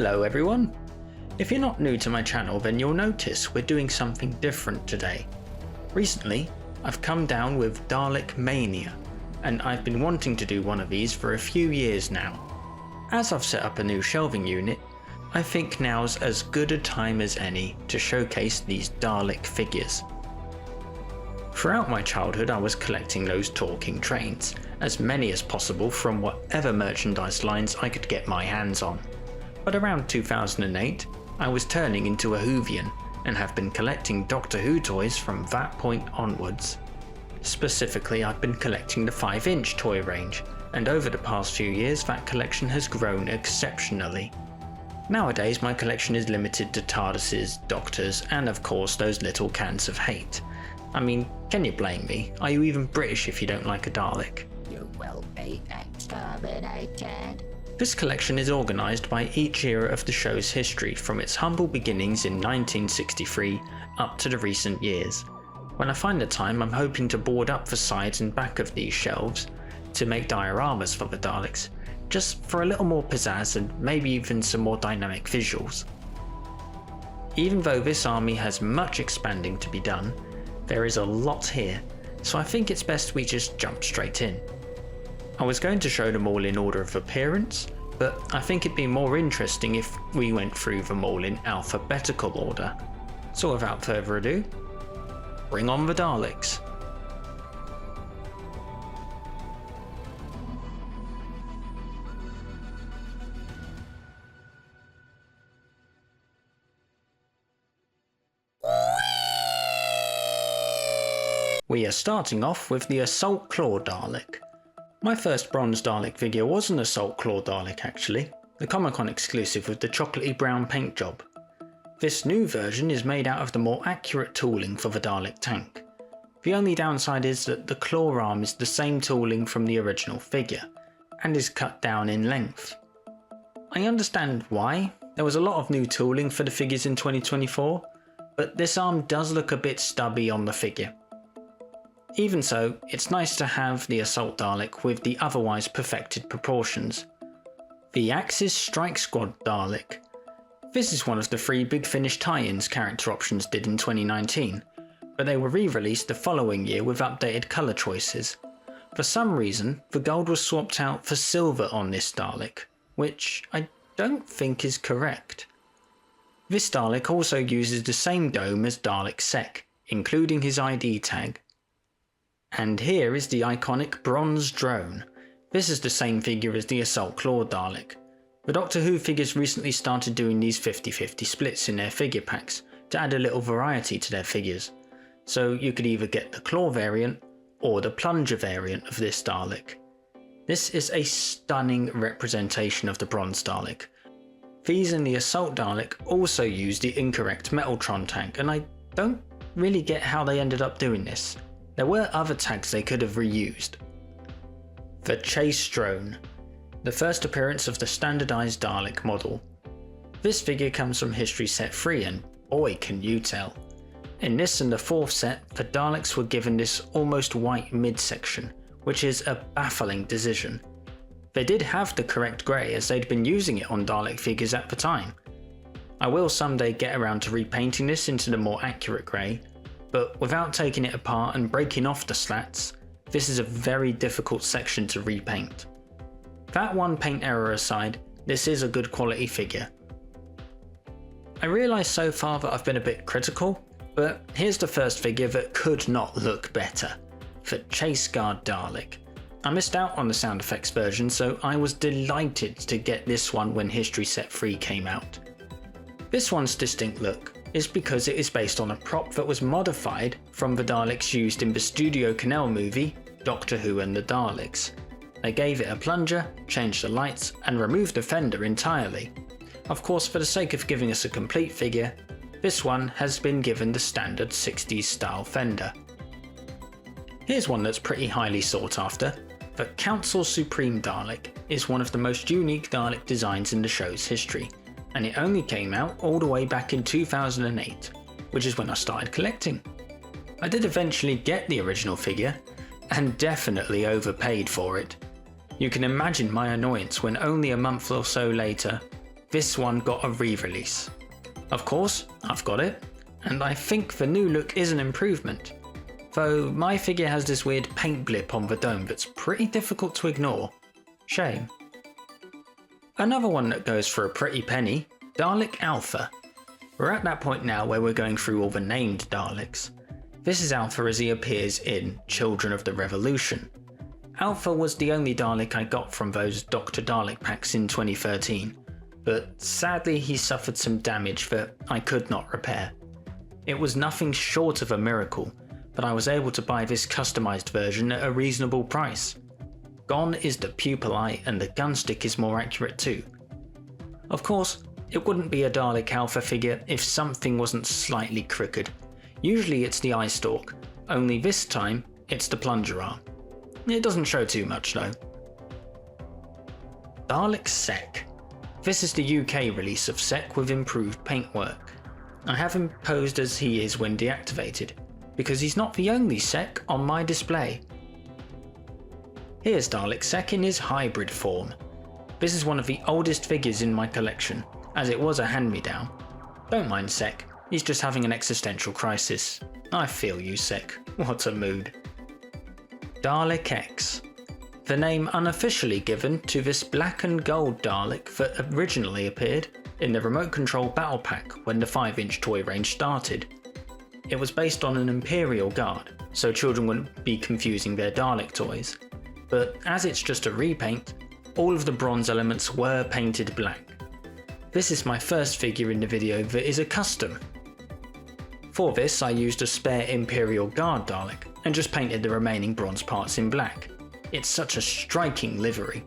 Hello everyone! If you're not new to my channel, then you'll notice we're doing something different today. Recently, I've come down with Dalek Mania, and I've been wanting to do one of these for a few years now. As I've set up a new shelving unit, I think now's as good a time as any to showcase these Dalek figures. Throughout my childhood I was collecting those talking trains, as many as possible from whatever merchandise lines I could get my hands on. But around 2008, I was turning into a Whovian and have been collecting Doctor Who toys from that point onwards. Specifically, I've been collecting the 5-inch toy range, and over the past few years that collection has grown exceptionally. Nowadays my collection is limited to TARDISes, Doctors, and of course those little cans of hate. I mean, can you blame me? Are you even British if you don't like a Dalek? You will be exterminated. This collection is organised by each era of the show's history, from its humble beginnings in 1963 up to the recent years. When I find the time, I'm hoping to board up the sides and back of these shelves to make dioramas for the Daleks, just for a little more pizzazz and maybe even some more dynamic visuals. Even though this army has much expanding to be done, there is a lot here, so I think it's best we just jump straight in. I was going to show them all in order of appearance, but I think it'd be more interesting if we went through them all in alphabetical order. So without further ado, bring on the Daleks. We are starting off with the Assault Claw Dalek. My first bronze Dalek figure was an Assault Claw Dalek actually, the Comic-Con exclusive with the chocolatey brown paint job. This new version is made out of the more accurate tooling for the Dalek tank. The only downside is that the claw arm is the same tooling from the original figure, and is cut down in length. I understand why, there was a lot of new tooling for the figures in 2024, but this arm does look a bit stubby on the figure. Even so, it's nice to have the Assault Dalek with the otherwise perfected proportions. The Axis Strike Squad Dalek. This is one of the 3 Big Finish tie-ins character options did in 2019, but they were re-released the following year with updated colour choices. For some reason, the gold was swapped out for silver on this Dalek, which I don't think is correct. This Dalek also uses the same dome as Dalek Sec, including his ID tag. And here is the iconic bronze drone. This is the same figure as the Assault Claw Dalek. The Doctor Who figures recently started doing these 50-50 splits in their figure packs to add a little variety to their figures. So you could either get the claw variant or the plunger variant of this Dalek. This is a stunning representation of the bronze Dalek. These and the Assault Dalek also use the incorrect Metaltron tag, and I don't really get how they ended up doing this. There were other tags they could have reused. The Chase Drone, the first appearance of the standardised Dalek model. This figure comes from History Set 3 and boy can you tell. In this and the 4th set, the Daleks were given this almost white midsection, which is a baffling decision. They did have the correct grey as they'd been using it on Dalek figures at the time. I will someday get around to repainting this into the more accurate grey, but without taking it apart and breaking off the slats, this is a very difficult section to repaint. That one paint error aside, this is a good quality figure. I realise so far that I've been a bit critical, but here's the first figure that could not look better. The Chase Guard Dalek. I missed out on the sound effects version, so I was delighted to get this one when History Set 3 came out. This one's distinct look is because it is based on a prop that was modified from the Daleks used in the Studio Canal movie Doctor Who and the Daleks. They gave it a plunger, changed the lights, and removed the fender entirely. Of course, for the sake of giving us a complete figure, this one has been given the standard 60s style fender. Here's one that's pretty highly sought after. The Council Supreme Dalek is one of the most unique Dalek designs in the show's history, and it only came out all the way back in 2008, which is when I started collecting. I did eventually get the original figure, and definitely overpaid for it. You can imagine my annoyance when only a month or so later, this one got a re-release. Of course, I've got it, and I think the new look is an improvement. Though my figure has this weird paint blip on the dome that's pretty difficult to ignore. Shame. Another one that goes for a pretty penny, Dalek Alpha. We're at that point now where we're going through all the named Daleks. This is Alpha as he appears in Children of the Revolution. Alpha was the only Dalek I got from those Dr. Dalek packs in 2013, but sadly he suffered some damage that I could not repair. It was nothing short of a miracle, but I was able to buy this customised version at a reasonable price. Gone is the pupil eye and the gun stick is more accurate too. Of course, it wouldn't be a Dalek Alpha figure if something wasn't slightly crooked. Usually it's the eye stalk, only this time it's the plunger arm. It doesn't show too much though. Dalek Sec. This is the UK release of Sec with improved paintwork. I have him posed as he is when deactivated, because he's not the only Sec on my display. Here's Dalek Sec in his hybrid form. This is one of the oldest figures in my collection, as it was a hand-me-down. Don't mind Sec, he's just having an existential crisis. I feel you, Sec, what a mood. Dalek X. The name unofficially given to this black and gold Dalek that originally appeared in the Remote Control Battle Pack when the 5-inch toy range started. It was based on an Imperial guard, so children wouldn't be confusing their Dalek toys. But as it's just a repaint, all of the bronze elements were painted black. This is my first figure in the video that is a custom. For this I used a spare Imperial Guard Dalek and just painted the remaining bronze parts in black. It's such a striking livery.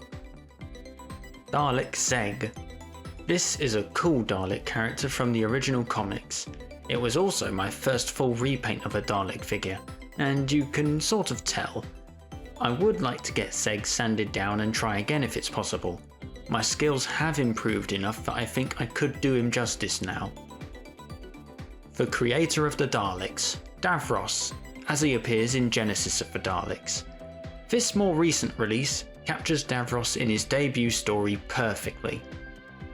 Dalek Zeg. This is a cool Dalek character from the original comics. It was also my first full repaint of a Dalek figure, and you can sort of tell. I would like to get Zeg sanded down and try again if it's possible. My skills have improved enough that I think I could do him justice now. The creator of the Daleks, Davros, as he appears in Genesis of the Daleks. This more recent release captures Davros in his debut story perfectly.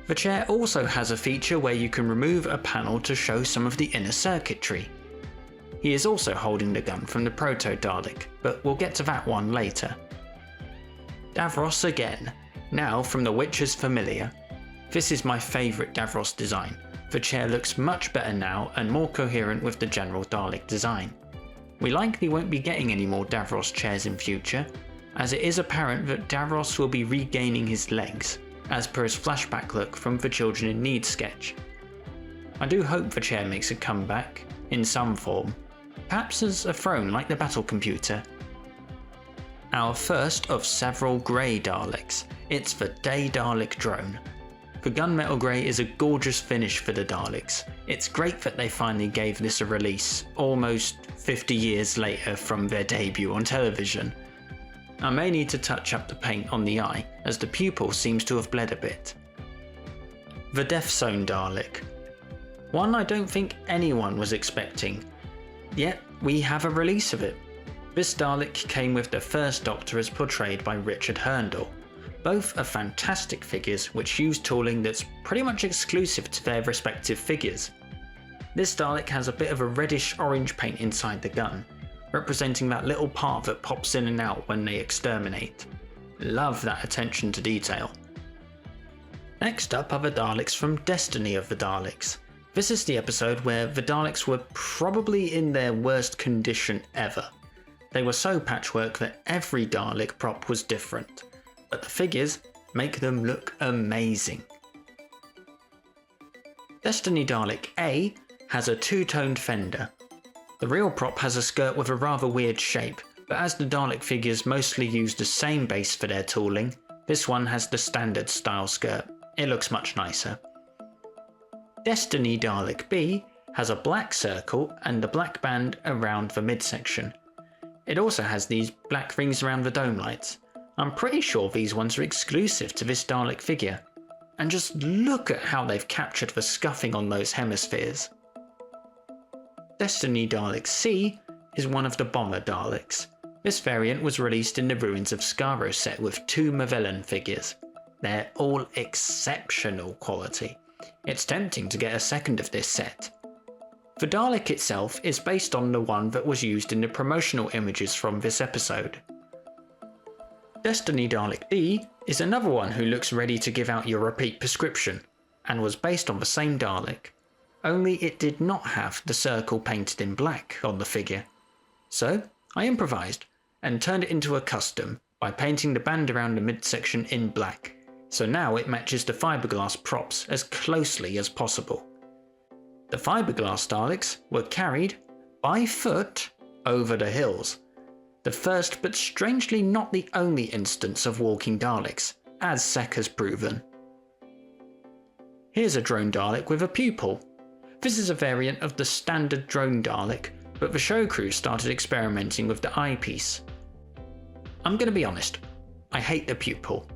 The chair also has a feature where you can remove a panel to show some of the inner circuitry. He is also holding the gun from the Proto Dalek, but we'll get to that one later. Davros again, now from The Witcher's Familiar. This is my favourite Davros design. The chair looks much better now and more coherent with the general Dalek design. We likely won't be getting any more Davros chairs in future, as it is apparent that Davros will be regaining his legs, as per his flashback look from the Children in Need sketch. I do hope the chair makes a comeback, in some form, perhaps as a throne like the battle computer. Our first of several grey Daleks, it's the Day Dalek drone. The gunmetal grey is a gorgeous finish for the Daleks. It's great that they finally gave this a release, almost 50 years later from their debut on television. I may need to touch up the paint on the eye, as the pupil seems to have bled a bit. The Death Zone Dalek. One I don't think anyone was expecting, yet we have a release of it. This Dalek came with the first Doctor as portrayed by Richard Herndl. Both are fantastic figures which use tooling that's pretty much exclusive to their respective figures. This Dalek has a bit of a reddish orange paint inside the gun, representing that little part that pops in and out when they exterminate. Love that attention to detail. Next up are the Daleks from Destiny of the Daleks. This is the episode where the Daleks were probably in their worst condition ever. They were so patchwork that every Dalek prop was different, but the figures make them look amazing. Destiny Dalek A has a two-toned fender. The real prop has a skirt with a rather weird shape, but as the Dalek figures mostly use the same base for their tooling, this one has the standard style skirt. It looks much nicer. Destiny Dalek B has a black circle and a black band around the midsection. It also has these black rings around the dome lights. I'm pretty sure these ones are exclusive to this Dalek figure. And just look at how they've captured the scuffing on those hemispheres. Destiny Dalek C is one of the bomber Daleks. This variant was released in the Ruins of Skaro set with two Mavellan figures. They're all exceptional quality. It's tempting to get a second of this set. The Dalek itself is based on the one that was used in the promotional images from this episode. Destiny Dalek D is another one who looks ready to give out your repeat prescription, and was based on the same Dalek, only it did not have the circle painted in black on the figure. So I improvised and turned it into a custom by painting the band around the midsection in black, so now it matches the fiberglass props as closely as possible. The fiberglass Daleks were carried by foot over the hills. The first but strangely not the only instance of walking Daleks, as Sek has proven. Here's a drone Dalek with a pupil. This is a variant of the standard drone Dalek, but the show crew started experimenting with the eyepiece. I'm going to be honest, I hate the pupil.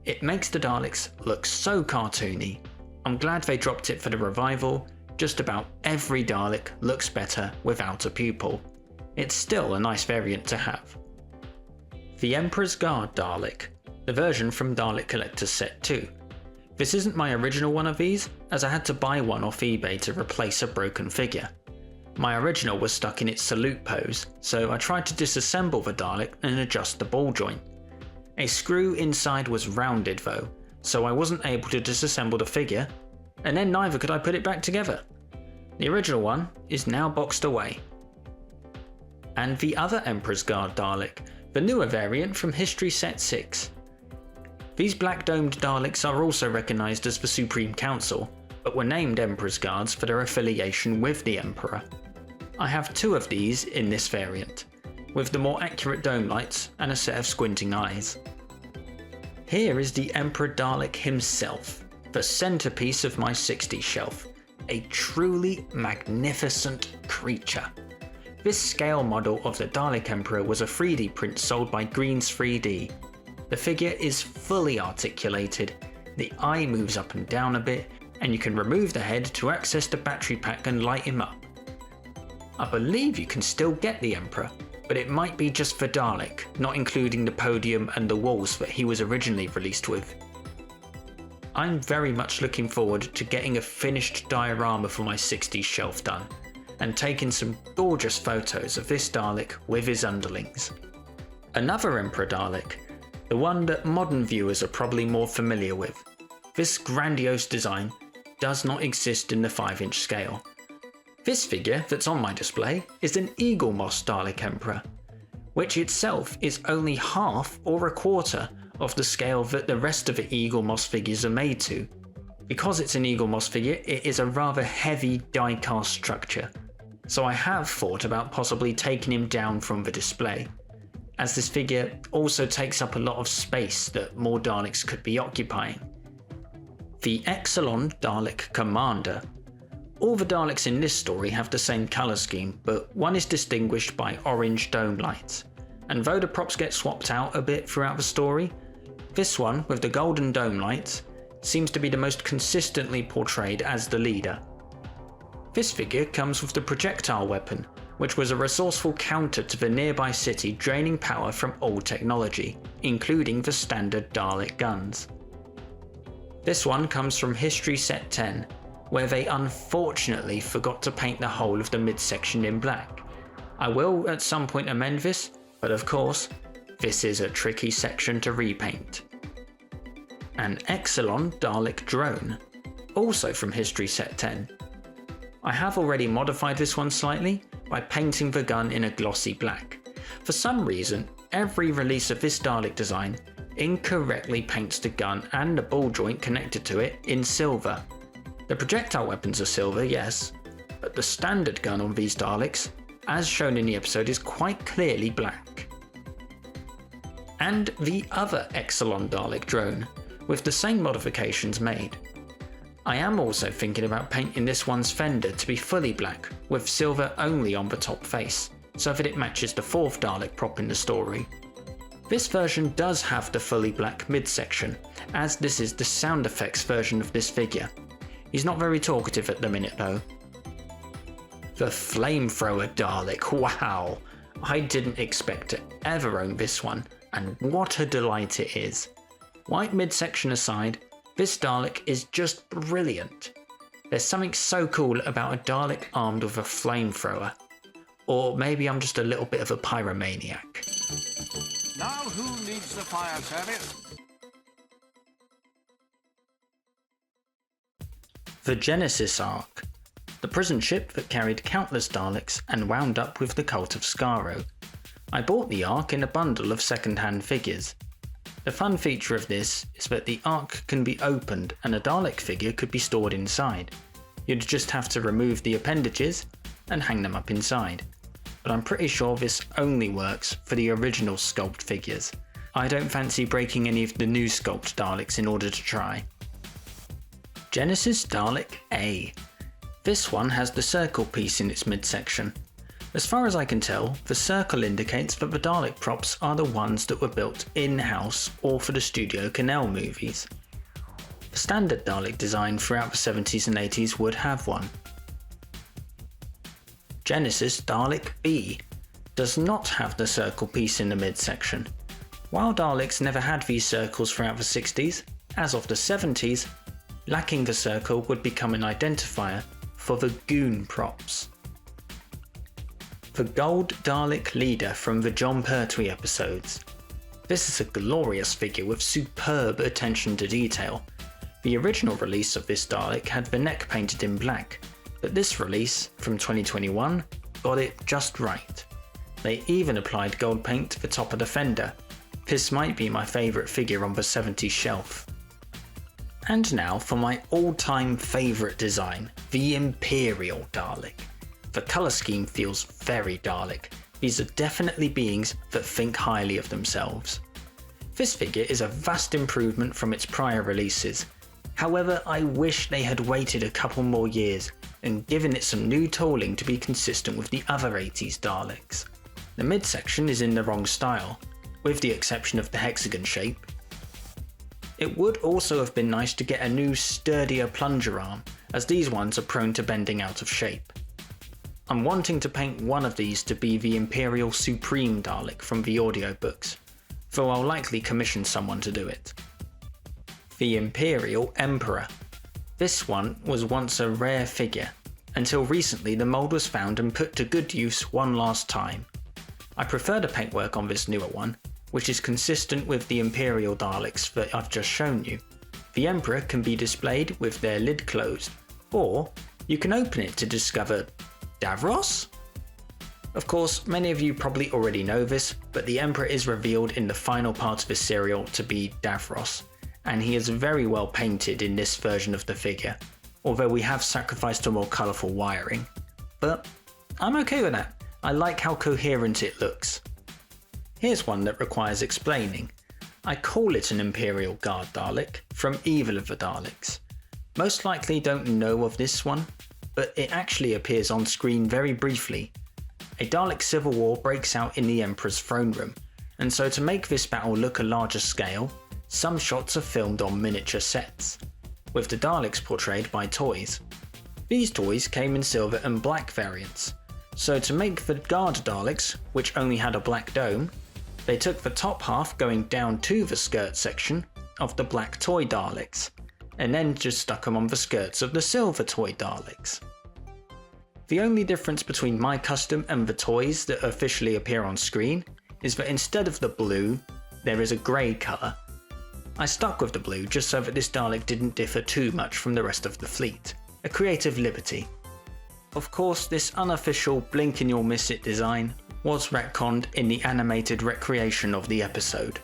It makes the Daleks look so cartoony. I'm glad they dropped it for the revival. Just about every Dalek looks better without a pupil. It's still a nice variant to have. The Emperor's Guard Dalek, the version from Dalek Collector's Set 2. This isn't my original one of these, as I had to buy one off eBay to replace a broken figure. My original was stuck in its salute pose, so I tried to disassemble the Dalek and adjust the ball joint. A screw inside was rounded though, so I wasn't able to disassemble the figure, and then neither could I put it back together. The original one is now boxed away. And the other Emperor's Guard Dalek, the newer variant from History Set 6. These black domed Daleks are also recognised as the Supreme Council, but were named Emperor's Guards for their affiliation with the Emperor. I have two of these in this variant, with the more accurate dome lights and a set of squinting eyes. Here is the Emperor Dalek himself, the centrepiece of my 60s shelf, a truly magnificent creature. This scale model of the Dalek Emperor was a 3D print sold by Green's 3D. The figure is fully articulated, the eye moves up and down a bit, and you can remove the head to access the battery pack and light him up. I believe you can still get the Emperor, but it might be just for Dalek, not including the podium and the walls that he was originally released with. I'm very much looking forward to getting a finished diorama for my 60s shelf done, and taking some gorgeous photos of this Dalek with his underlings. Another Emperor Dalek, the one that modern viewers are probably more familiar with. This grandiose design does not exist in the 5-inch scale. This figure that's on my display is an Eagle Moss Dalek Emperor, which itself is only half or a quarter of the scale that the rest of the Eagle Moss figures are made to. Because it's an Eagle Moss figure, it is a rather heavy die-cast structure, so I have thought about possibly taking him down from the display, as this figure also takes up a lot of space that more Daleks could be occupying. The Exelon Dalek Commander. All the Daleks in this story have the same colour scheme, but one is distinguished by orange dome lights, and though the props get swapped out a bit throughout the story, this one with the golden dome lights seems to be the most consistently portrayed as the leader. This figure comes with the projectile weapon, which was a resourceful counter to the nearby city draining power from all technology, including the standard Dalek guns. This one comes from History Set 10, where they unfortunately forgot to paint the whole of the midsection in black. I will at some point amend this, but of course, this is a tricky section to repaint. An Exelon Dalek Drone, also from History Set 10. I have already modified this one slightly by painting the gun in a glossy black. For some reason, every release of this Dalek design incorrectly paints the gun and the ball joint connected to it in silver. The projectile weapons are silver, yes, but the standard gun on these Daleks, as shown in the episode, is quite clearly black. And the other Exelon Dalek drone, with the same modifications made. I am also thinking about painting this one's fender to be fully black, with silver only on the top face, so that it matches the 4th Dalek prop in the story. This version does have the fully black midsection, as this is the sound effects version of this figure. He's not very talkative at the minute though. The Flamethrower Dalek, wow! I didn't expect to ever own this one, and what a delight it is. White midsection aside, this Dalek is just brilliant. There's something so cool about a Dalek armed with a flamethrower. Or maybe I'm just a little bit of a pyromaniac. Now who needs the fire service? The Genesis arc. The prison ship that carried countless Daleks and wound up with the cult of Skaro. I bought the arc in a bundle of second-hand figures. The fun feature of this is that the arc can be opened and a Dalek figure could be stored inside. You'd just have to remove the appendages and hang them up inside. But I'm pretty sure this only works for the original sculpt figures. I don't fancy breaking any of the new sculpt Daleks in order to try. Genesis Dalek A. This one has the circle piece in its midsection. As far as I can tell, the circle indicates that the Dalek props are the ones that were built in-house or for the Studio Canal movies. The standard Dalek design throughout the 70s and 80s would have one. Genesis Dalek B does not have the circle piece in the midsection. While Daleks never had these circles throughout the 60s, as of the 70s, lacking the circle would become an identifier for the goon props. The Gold Dalek Leader from the John Pertwee episodes. This is a glorious figure with superb attention to detail. The original release of this Dalek had the neck painted in black, but this release, from 2021, got it just right. They even applied gold paint to the top of the fender. This might be my favourite figure on the 70s shelf. And now for my all-time favourite design, the Imperial Dalek. The colour scheme feels very Dalek. These are definitely beings that think highly of themselves. This figure is a vast improvement from its prior releases. However, I wish they had waited a couple more years and given it some new tooling to be consistent with the other 80s Daleks. The midsection is in the wrong style, with the exception of the hexagon shape. It would also have been nice to get a new sturdier plunger arm, as these ones are prone to bending out of shape. I'm wanting to paint one of these to be the Imperial Supreme Dalek from the audiobooks, though I'll likely commission someone to do it. The Imperial Emperor. This one was once a rare figure, until recently the mould was found and put to good use one last time. I prefer the paintwork on this newer one, which is consistent with the Imperial Daleks that I've just shown you. The Emperor can be displayed with their lid closed, or you can open it to discover Davros? Of course, many of you probably already know this, but the Emperor is revealed in the final part of the serial to be Davros, and he is very well painted in this version of the figure, although we have sacrificed to more colourful wiring. But I'm okay with that. I like how coherent it looks. Here's one that requires explaining. I call it an Imperial Guard Dalek from Evil of the Daleks. Most likely don't know of this one, but it actually appears on screen very briefly. A Dalek civil war breaks out in the Emperor's throne room, and so to make this battle look a larger scale, some shots are filmed on miniature sets, with the Daleks portrayed by toys. These toys came in silver and black variants, so to make the Guard Daleks, which only had a black dome, they took the top half going down to the skirt section of the black toy Daleks, and then just stuck them on the skirts of the silver toy Daleks. The only difference between my custom and the toys that officially appear on screen is that instead of the blue, there is a grey colour. I stuck with the blue just so that this Dalek didn't differ too much from the rest of the fleet, a creative liberty. Of course, this unofficial blink and you'll miss it design was retconned in the animated recreation of the episode.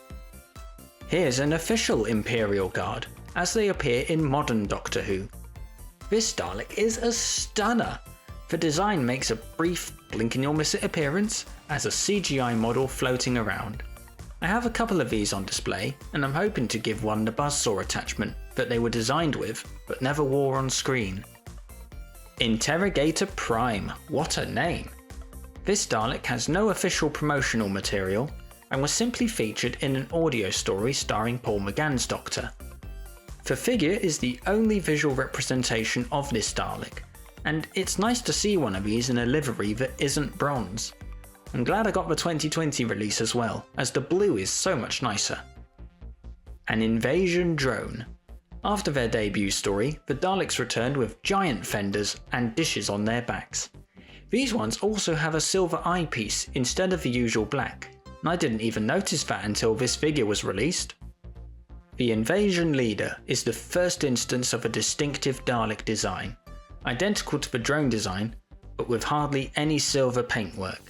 Here's an official Imperial Guard, as they appear in modern Doctor Who. This Dalek is a stunner! The design makes a brief blink and you'll miss it appearance as a CGI model floating around. I have a couple of these on display, and I'm hoping to give one the buzzsaw attachment that they were designed with but never wore on screen. Interrogator Prime, what a name! This Dalek has no official promotional material and was simply featured in an audio story starring Paul McGann's Doctor. The figure is the only visual representation of this Dalek, and it's nice to see one of these in a livery that isn't bronze. I'm glad I got the 2020 release as well, as the blue is so much nicer. An invasion drone. After their debut story, the Daleks returned with giant fenders and dishes on their backs. These ones also have a silver eyepiece instead of the usual black, and I didn't even notice that until this figure was released. The Invasion Leader is the first instance of a distinctive Dalek design, identical to the drone design, but with hardly any silver paintwork.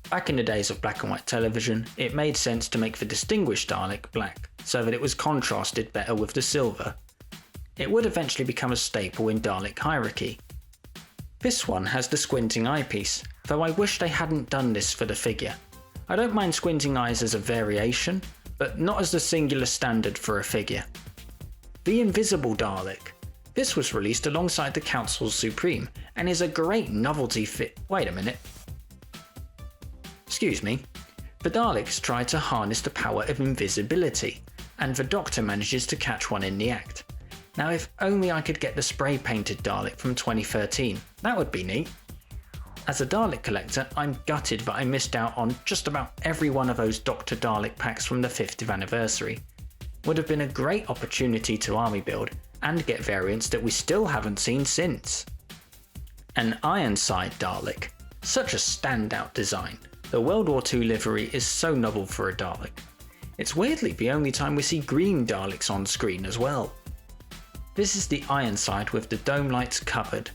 Back in the days of black and white television, it made sense to make the distinguished Dalek black, so that it was contrasted better with the silver. It would eventually become a staple in Dalek hierarchy. This one has the squinting eyepiece, though I wish they hadn't done this for the figure. I don't mind squinting eyes as a variation, but not as the singular standard for a figure. The Invisible Dalek. This was released alongside the Council Supreme and is a great novelty fit. Wait a minute. Excuse me. The Daleks try to harness the power of invisibility, and the Doctor manages to catch one in the act. Now if only I could get the spray painted Dalek from 2013, that would be neat. As a Dalek collector, I'm gutted that I missed out on just about every one of those Dr. Dalek packs from the 50th anniversary. Would have been a great opportunity to army build and get variants that we still haven't seen since. An Ironside Dalek. Such a standout design. The World War II livery is so novel for a Dalek. It's weirdly the only time we see green Daleks on screen as well. This is the Ironside with the dome lights covered.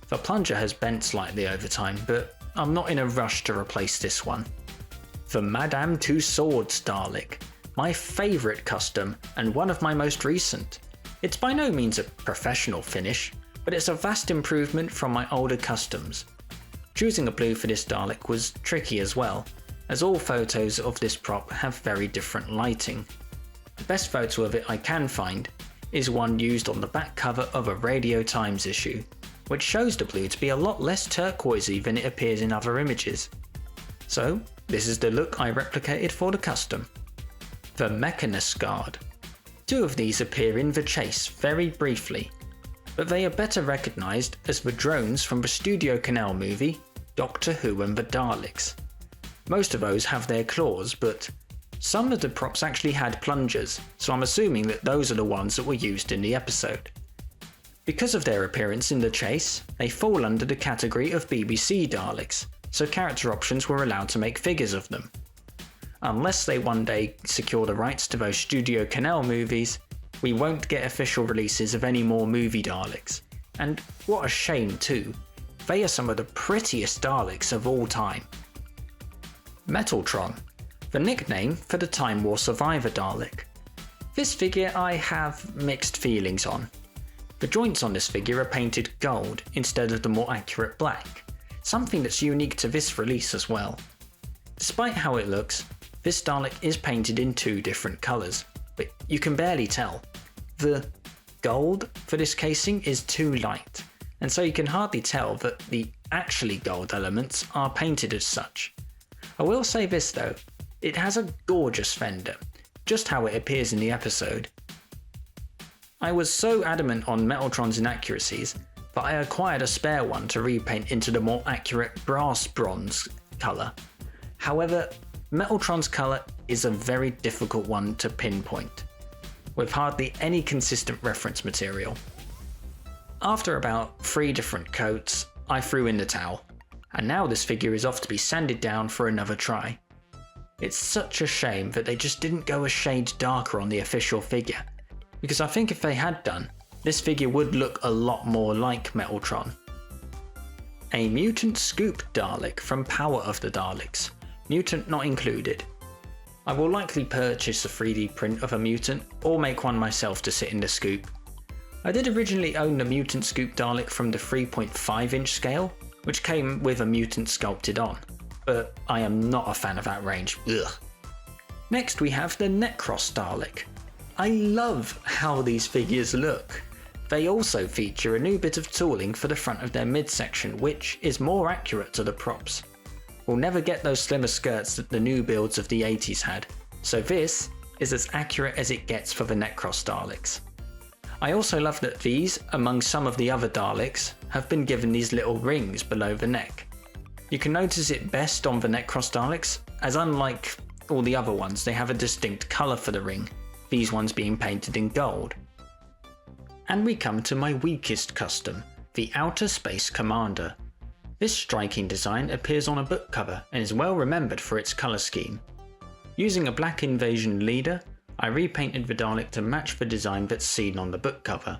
The plunger has bent slightly over time, but I'm not in a rush to replace this one. The Madame Two Swords Dalek. My favourite custom and one of my most recent. It's by no means a professional finish, but it's a vast improvement from my older customs. Choosing a blue for this Dalek was tricky as well, as all photos of this prop have very different lighting. The best photo of it I can find is one used on the back cover of a Radio Times issue, which shows the blue to be a lot less turquoisey than it appears in other images. So this is the look I replicated for the custom. The Mechanist Guard. Two of these appear in The Chase very briefly, but they are better recognised as the drones from the Studio Canal movie Doctor Who and the Daleks. Most of those have their claws, but some of the props actually had plungers, so I'm assuming that those are the ones that were used in the episode. Because of their appearance in The Chase, they fall under the category of BBC Daleks, so character options were allowed to make figures of them. Unless they one day secure the rights to those Studio Canal movies, we won't get official releases of any more movie Daleks. And what a shame too. They are some of the prettiest Daleks of all time. Metaltron. The nickname for the Time War survivor Dalek. This figure I have mixed feelings on. The joints on this figure are painted gold instead of the more accurate black, something that's unique to this release as well. Despite how it looks, this Dalek is painted in two different colours, but you can barely tell. The gold for this casing is too light, and so you can hardly tell that the actually gold elements are painted as such. I will say this though, it has a gorgeous fender, just how it appears in the episode. I was so adamant on Metaltron's inaccuracies that I acquired a spare one to repaint into the more accurate brass bronze colour. However, Metaltron's colour is a very difficult one to pinpoint, with hardly any consistent reference material. After about 3 different coats, I threw in the towel, and now this figure is off to be sanded down for another try. It's such a shame that they just didn't go a shade darker on the official figure, because I think if they had done, this figure would look a lot more like Metaltron. A Mutant Scoop Dalek from Power of the Daleks, mutant not included. I will likely purchase a 3D print of a mutant or make one myself to sit in the scoop. I did originally own the Mutant Scoop Dalek from the 3.5 inch scale, which came with a mutant sculpted on, but I am not a fan of that range. Ugh. Next we have the Necros Dalek. I love how these figures look. They also feature a new bit of tooling for the front of their midsection, which is more accurate to the props. We'll never get those slimmer skirts that the new builds of the 80s had, so this is as accurate as it gets for the Necros Daleks. I also love that these, among some of the other Daleks, have been given these little rings below the neck. You can notice it best on the Necros Daleks, as unlike all the other ones, they have a distinct colour for the ring, these ones being painted in gold. And we come to my weakest custom, the Outer Space Commander. This striking design appears on a book cover and is well remembered for its colour scheme. Using a black invasion leader, I repainted the Dalek to match the design that's seen on the book cover.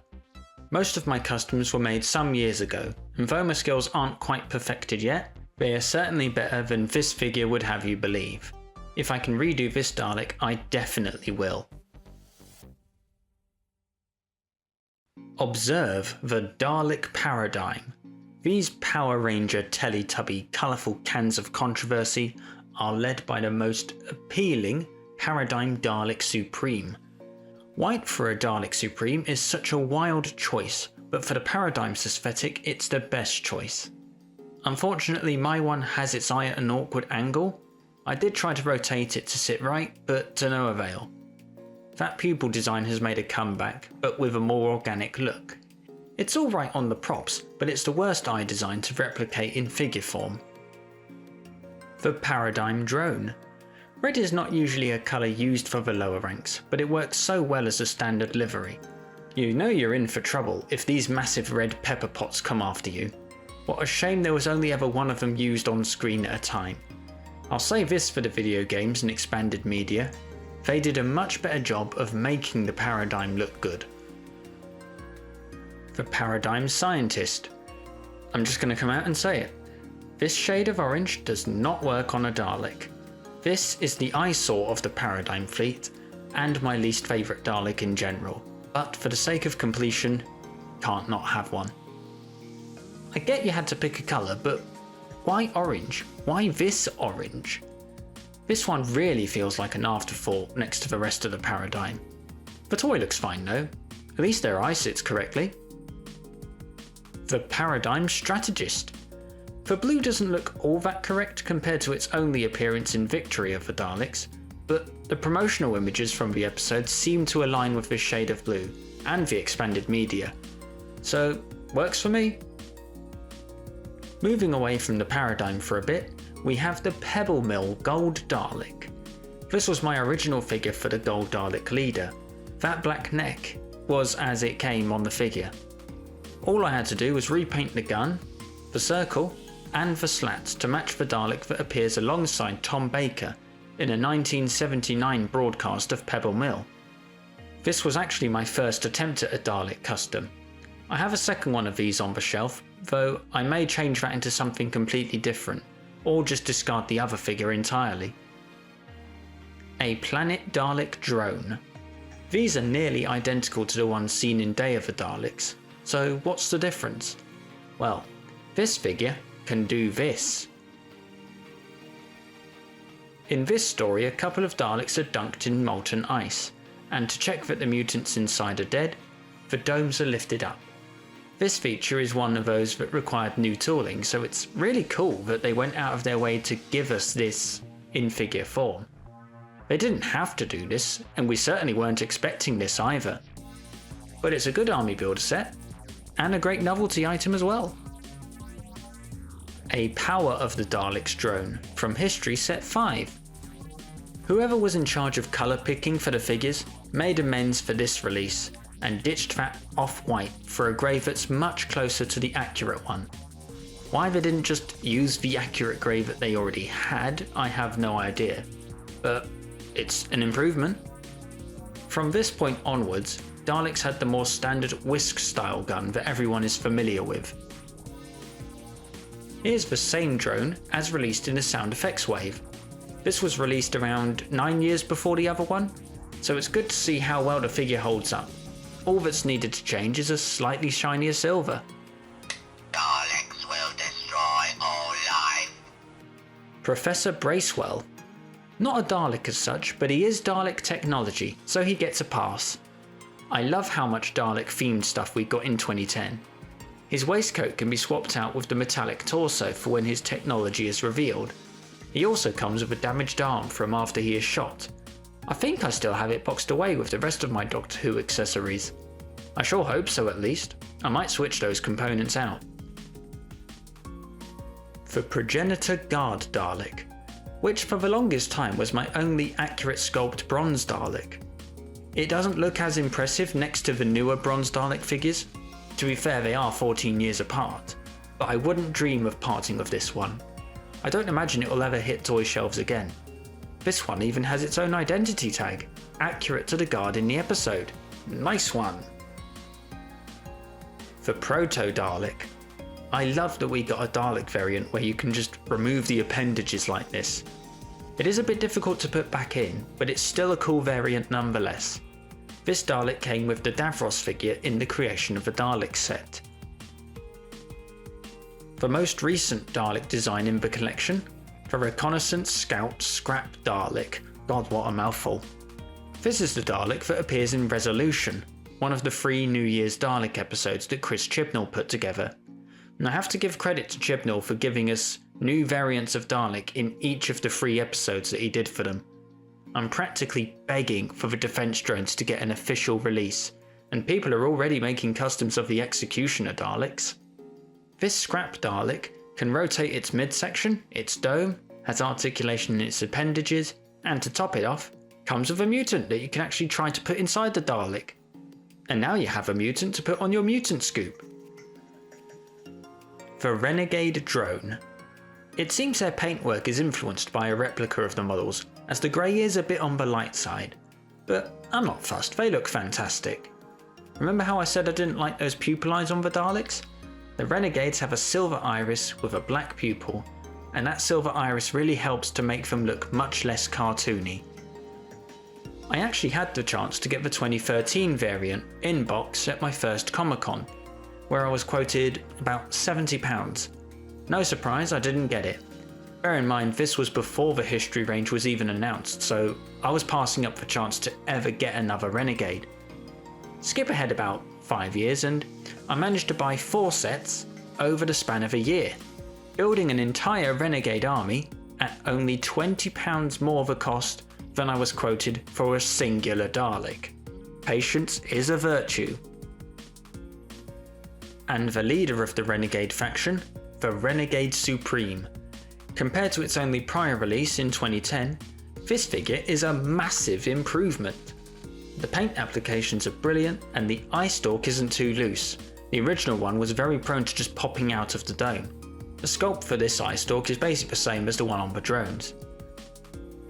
Most of my customs were made some years ago, and though my skills aren't quite perfected yet, they are certainly better than this figure would have you believe. If I can redo this Dalek, I definitely will. Observe the Dalek Paradigm. These Power Ranger Teletubby colourful cans of controversy are led by the most appealing Paradigm Dalek Supreme. White for a Dalek Supreme is such a wild choice, but for the Paradigm's aesthetic it's the best choice. Unfortunately my one has its eye at an awkward angle. I did try to rotate it to sit right, but to no avail. That pupil design has made a comeback, but with a more organic look. It's alright on the props, but it's the worst eye design to replicate in figure form. The Paradigm Drone. Red is not usually a colour used for the lower ranks, but it works so well as a standard livery. You know you're in for trouble if these massive red pepper pots come after you. What a shame there was only ever one of them used on screen at a time. I'll save this for the video games and expanded media. They did a much better job of making the Paradigm look good. The Paradigm Scientist. I'm just going to come out and say it. This shade of orange does not work on a Dalek. This is the eyesore of the Paradigm fleet, and my least favourite Dalek in general, but for the sake of completion, can't not have one. I get you had to pick a colour, but why orange? Why this orange? This one really feels like an afterthought next to the rest of the Paradigm. The toy looks fine though, at least their eye sits correctly. The Paradigm Strategist. The blue doesn't look all that correct compared to its only appearance in Victory of the Daleks, but the promotional images from the episode seem to align with this shade of blue, and the expanded media. So, works for me. Moving away from the Paradigm for a bit, we have the Pebble Mill Gold Dalek. This was my original figure for the Gold Dalek leader. That black neck was as it came on the figure. All I had to do was repaint the gun, the circle, and the slats to match the Dalek that appears alongside Tom Baker in a 1979 broadcast of Pebble Mill. This was actually my first attempt at a Dalek custom. I have a second one of these on the shelf, though I may change that into something completely different, or just discard the other figure entirely. A Planet Dalek Drone. These are nearly identical to the ones seen in Day of the Daleks, so what's the difference? Well, this figure can do this. In this story, a couple of Daleks are dunked in molten ice, and to check that the mutants inside are dead, the domes are lifted up. This feature is one of those that required new tooling, so it's really cool that they went out of their way to give us this in figure form. They didn't have to do this, and we certainly weren't expecting this either. But it's a good army builder set, and a great novelty item as well. A Power of the Daleks drone from History Set 5. Whoever was in charge of colour picking for the figures made amends for this release, and ditched that off-white for a grey that's much closer to the accurate one. Why they didn't just use the accurate grey that they already had, I have no idea, but it's an improvement. From this point onwards, Daleks had the more standard whisk style gun that everyone is familiar with. Here's the same drone as released in the sound effects wave. This was released around 9 years before the other one, so it's good to see how well the figure holds up. All that's needed to change is a slightly shinier silver. Daleks will destroy all life. Professor Bracewell. Not a Dalek as such, but he is Dalek technology, so he gets a pass. I love how much Dalek themed stuff we got in 2010. His waistcoat can be swapped out with the metallic torso for when his technology is revealed. He also comes with a damaged arm from after he is shot. I think I still have it boxed away with the rest of my Doctor Who accessories. I sure hope so at least. I might switch those components out. The Progenitor Guard Dalek, which for the longest time was my only accurate sculpt bronze Dalek. It doesn't look as impressive next to the newer bronze Dalek figures. To be fair, they are 14 years apart, but I wouldn't dream of parting with this one. I don't imagine it will ever hit toy shelves again. This one even has its own identity tag, accurate to the guard in the episode. Nice one! For Proto Dalek. I love that we got a Dalek variant where you can just remove the appendages like this. It is a bit difficult to put back in, but it's still a cool variant nonetheless. This Dalek came with the Davros figure in the Creation of a Dalek set. The most recent Dalek design in the collection, the Reconnaissance Scout Scrap Dalek. God, what a mouthful. This is the Dalek that appears in Resolution, one of the 3 New Year's Dalek episodes that Chris Chibnall put together. And I have to give credit to Chibnall for giving us new variants of Dalek in each of the 3 episodes that he did for them. I'm practically begging for the defense drones to get an official release, and people are already making customs of the Executioner Daleks. This scrap Dalek can rotate its midsection, its dome, has articulation in its appendages, and to top it off, comes with a mutant that you can actually try to put inside the Dalek. And now you have a mutant to put on your mutant scoop. The Renegade Drone. It seems their paintwork is influenced by a replica of the models, as the grey is a bit on the light side. But I'm not fussed, they look fantastic. Remember how I said I didn't like those pupil eyes on the Daleks? The Renegades have a silver iris with a black pupil, and that silver iris really helps to make them look much less cartoony. I actually had the chance to get the 2013 variant in box at my first Comic-Con, where I was quoted about £70. No surprise, I didn't get it. Bear in mind, this was before the history range was even announced, so I was passing up the chance to ever get another Renegade. Skip ahead about 5 years and I managed to buy 4 sets over the span of a year, building an entire Renegade army at only £20 more the cost than I was quoted for a singular Dalek. Patience is a virtue. And the leader of the Renegade faction, the Renegade Supreme. Compared to its only prior release in 2010, this figure is a massive improvement. The paint applications are brilliant and the eye stalk isn't too loose. The original one was very prone to just popping out of the dome. The sculpt for this eye stalk is basically the same as the one on the drones.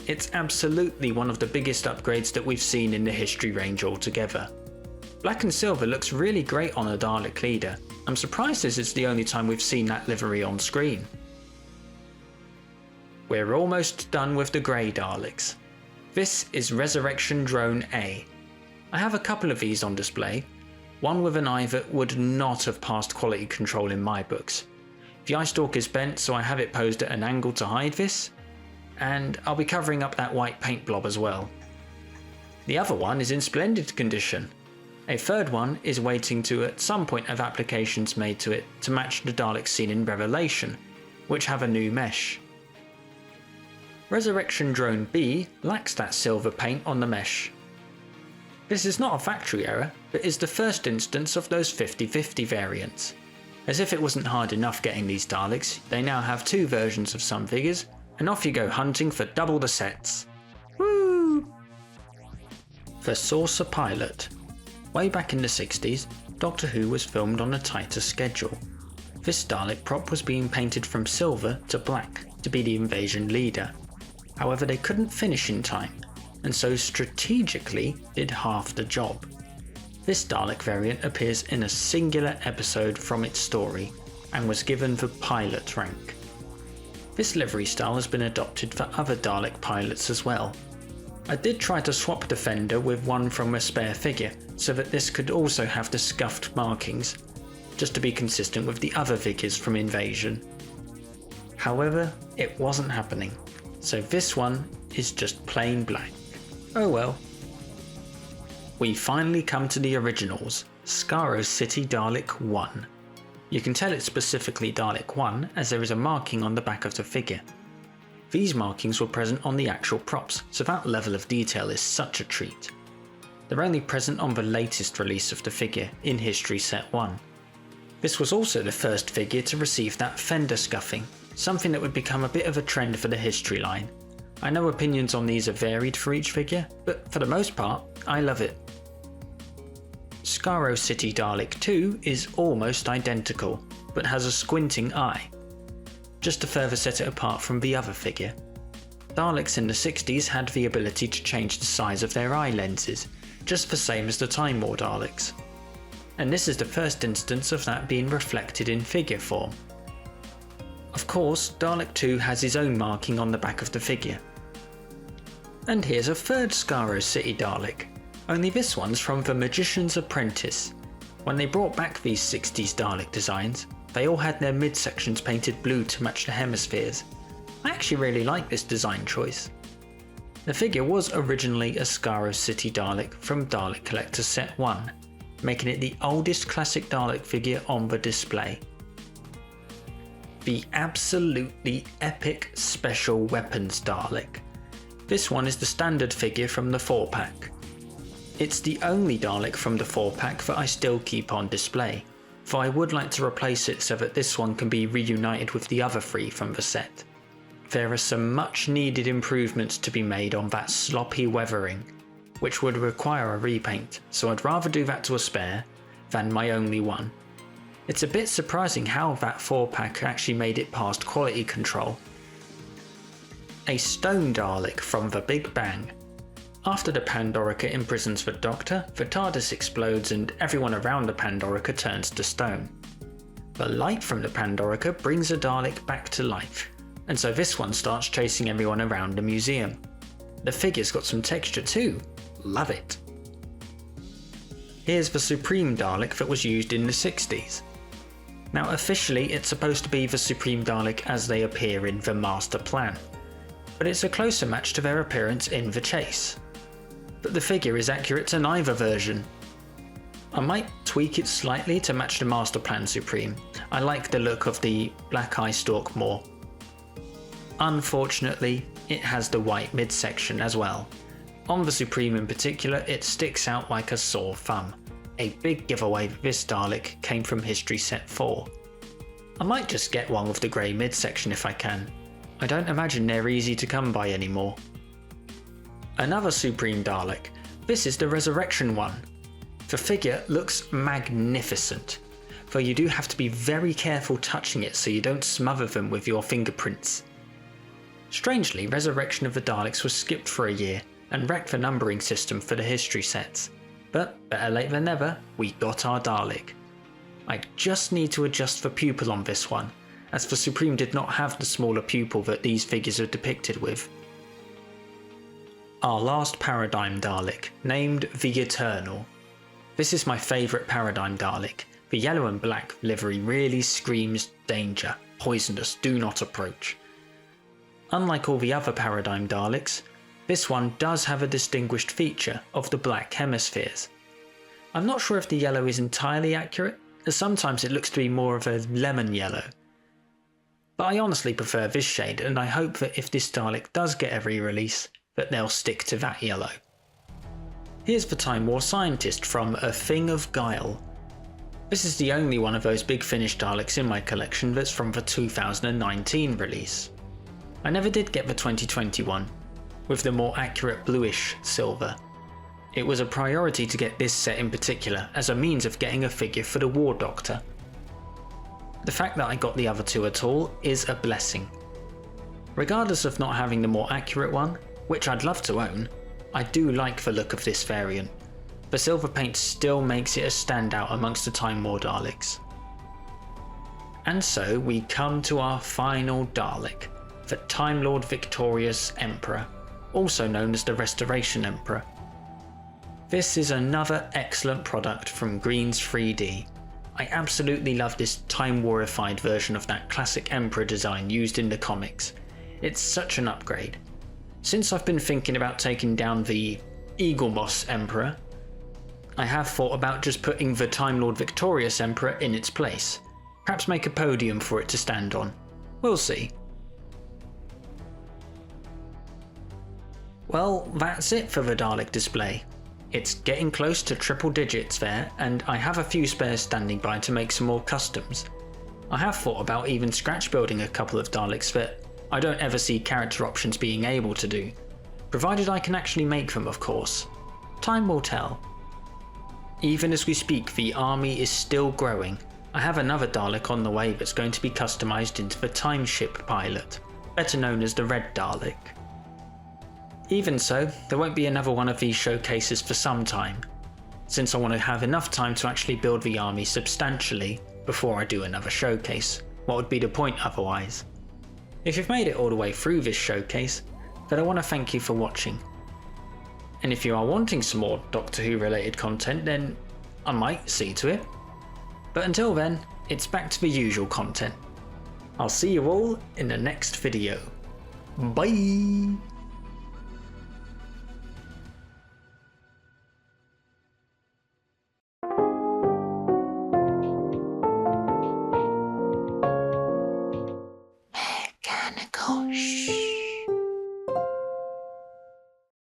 It's absolutely one of the biggest upgrades that we've seen in the history range altogether. Black and silver looks really great on a Dalek leader. I'm surprised this is the only time we've seen that livery on screen. We're almost done with the grey Daleks. This is Resurrection Drone A. I have a couple of these on display, one with an eye that would not have passed quality control in my books. The eye stalk is bent, so I have it posed at an angle to hide this, and I'll be covering up that white paint blob as well. The other one is in splendid condition. A third one is waiting to at some point have applications made to it to match the Daleks seen in Revelation, which have a new mesh. Resurrection Drone B lacks that silver paint on the mesh. This is not a factory error, but is the first instance of those 50-50 variants. As if it wasn't hard enough getting these Daleks, they now have 2 versions of some figures, and off you go hunting for double the sets. Woo! The Saucer Pilot. Way back in the 60s, Doctor Who was filmed on a tighter schedule. This Dalek prop was being painted from silver to black to be the invasion leader. However, they couldn't finish in time, and so strategically did half the job. This Dalek variant appears in a singular episode from its story, and was given the pilot rank. This livery style has been adopted for other Dalek pilots as well. I did try to swap the fender with one from a spare figure, so that this could also have the scuffed markings, just to be consistent with the other figures from Invasion. However, it wasn't happening, so this one is just plain black. Oh well. We finally come to the originals, Skaro City Dalek 1. You can tell it's specifically Dalek 1 as there is a marking on the back of the figure. These markings were present on the actual props, so that level of detail is such a treat. They're only present on the latest release of the figure, in History Set 1. This was also the first figure to receive that fender scuffing, something that would become a bit of a trend for the History line. I know opinions on these are varied for each figure, but for the most part, I love it. Skaro City Dalek 2 is almost identical, but has a squinting eye, just to further set it apart from the other figure. Daleks in the 60s had the ability to change the size of their eye lenses, just the same as the Time War Daleks. And this is the first instance of that being reflected in figure form. Of course, Dalek 2 has his own marking on the back of the figure. And here's a third Skaro City Dalek, only this one's from The Magician's Apprentice. When they brought back these 60s Dalek designs, they all had their midsections painted blue to match the hemispheres. I actually really like this design choice. The figure was originally a Skaro City Dalek from Dalek Collector Set 1, making it the oldest classic Dalek figure on the display. The absolutely epic Special Weapons Dalek. This one is the standard figure from the 4-pack. It's the only Dalek from the 4-pack that I still keep on display, for I would like to replace it so that this one can be reunited with the other 3 from the set. There are some much needed improvements to be made on that sloppy weathering, which would require a repaint, so I'd rather do that to a spare than my only one. It's a bit surprising how that 4-pack actually made it past quality control. A Stone Dalek from the Big Bang. After the Pandorica imprisons the Doctor, the TARDIS explodes and everyone around the Pandorica turns to stone. The light from the Pandorica brings the Dalek back to life, and so this one starts chasing everyone around the museum. The figure's got some texture too. Love it. Here's the Supreme Dalek that was used in the 60s. Now officially it's supposed to be the Supreme Dalek as they appear in the Master Plan, but it's a closer match to their appearance in The Chase. But the figure is accurate to neither version. I might tweak it slightly to match the Master Plan Supreme. I like the look of the black eye stalk more. Unfortunately, it has the white midsection as well. On the Supreme in particular, it sticks out like a sore thumb. A big giveaway that this Dalek came from History Set 4. I might just get one with the grey midsection if I can. I don't imagine they're easy to come by anymore. Another Supreme Dalek. This is the Resurrection one. The figure looks magnificent, though you do have to be very careful touching it so you don't smother them with your fingerprints. Strangely, Resurrection of the Daleks was skipped for a year and wrecked the numbering system for the history sets. But better late than never, we got our Dalek. I just need to adjust the pupil on this one, as the Supreme did not have the smaller pupil that these figures are depicted with. Our last Paradigm Dalek, named the Eternal. This is my favourite Paradigm Dalek. The yellow and black livery really screams danger, poisonous, do not approach. Unlike all the other Paradigm Daleks, this one does have a distinguished feature of the black hemispheres. I'm not sure if the yellow is entirely accurate, as sometimes it looks to be more of a lemon yellow. But I honestly prefer this shade, and I hope that if this Dalek does get a re-release, that they'll stick to that yellow. Here's the Time War Scientist from A Thing of Guile. This is the only one of those big Finnish Daleks in my collection that's from the 2019 release. I never did get the 2021, with the more accurate bluish silver. It was a priority to get this set in particular as a means of getting a figure for the War Doctor. The fact that I got the other two at all is a blessing. Regardless of not having the more accurate one, which I'd love to own, I do like the look of this variant. The silver paint still makes it a standout amongst the Time War Daleks. And so we come to our final Dalek, the Time Lord Victorious Emperor, also known as the Restoration Emperor. This is another excellent product from Green's 3D. I absolutely love this Time Warified version of that classic Emperor design used in the comics. It's such an upgrade. Since I've been thinking about taking down the Eagle Moss Emperor, I have thought about just putting the Time Lord Victorious Emperor in its place. Perhaps make a podium for it to stand on. We'll see. Well, that's it for the Dalek display. It's getting close to triple digits there, and I have a few spares standing by to make some more customs. I have thought about even scratch building a couple of Daleks that I don't ever see character options being able to do, provided I can actually make them, of course. Time will tell. Even as we speak, the army is still growing. I have another Dalek on the way that's going to be customised into the time ship pilot, better known as the Red Dalek. Even so, there won't be another one of these showcases for some time, since I want to have enough time to actually build the army substantially before I do another showcase. What would be the point otherwise? If you've made it all the way through this showcase, then I want to thank you for watching. And if you are wanting some more Doctor Who related content, then I might see to it. But until then, it's back to the usual content. I'll see you all in the next video. Bye!